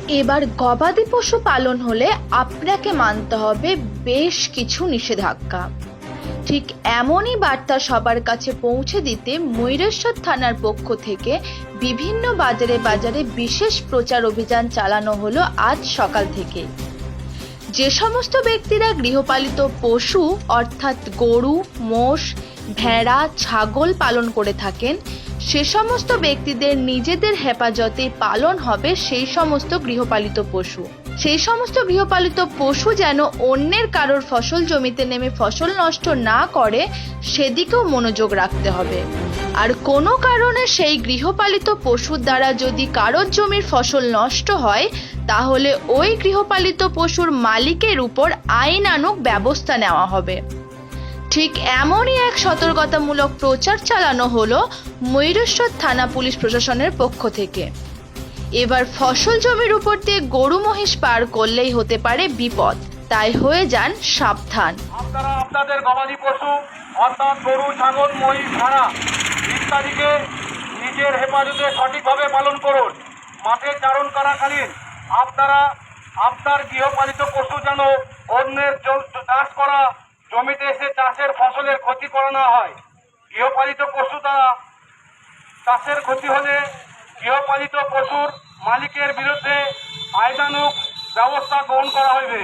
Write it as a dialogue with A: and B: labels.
A: এবার গবাদি পশু পালন হলে আপনাকে মানতে হবে বেশ কিছু নিষেধাজ্ঞা। ঠিক এমনই বার্তা সবার কাছে পৌঁছে দিতে ময়ূরেশ্বর থানার পক্ষ থেকে বিভিন্ন বাজারে বাজারে বিশেষ প্রচার অভিযান চালানো হলো আজ সকাল থেকে। যে সমস্ত ব্যক্তিরা গৃহপালিত পশু অর্থাৎ গরু, মোষ, ভেড়া, ছাগল পালন করে থাকেন, সে সমস্ত ব্যক্তিদের নিজেদের হেফাজতে পালন হবে সেই সমস্ত গৃহপালিত পশু। সেই সমস্ত গৃহপালিত পশু যেন অন্যের কারোর ফসল জমিতে নেমে ফসল নষ্ট না করে সেদিকেও মনোযোগ রাখতে হবে। আর কোনো কারণে সেই গৃহপালিত পশুর দ্বারা যদি কারোর জমির ফসল নষ্ট হয়, তাহলে ওই গৃহপালিত পশুর মালিকের উপর আইনানুগ ব্যবস্থা নেওয়া হবে। ঠিক এমনই এক সতর্কতামূলক প্রচার চালানো হলো ময়ূরেশ্বর থানা পুলিশ প্রশাসনের পক্ষ থেকে। এবার ফসল জমির উপর দিয়ে গরু মহিষ পার করলেই হতে পারে বিপদ, তাই হয়ে যান সাবধান।
B: আপনারা আপনাদের গবাদি পশু অর্থাৎ গরু, ছাগল, মহিষ, ভেড়া ইত্যাদিকে নিজের হেফাজতে সঠিকভাবে পালন করুন। মাঠে চারণ করাকালীন আপনারা আপনার গৃহপালিত পশু যেন অন্যের চাষ করা জমিতে এসে চাষের ফসলের ক্ষতি করা না হয়। গৃহপালিত পশু দ্বারা চাষের ক্ষতি হলে গৃহপালিত পশুর মালিকের বিরুদ্ধে আইনানুগ ব্যবস্থা গ্রহণ করা হইবে।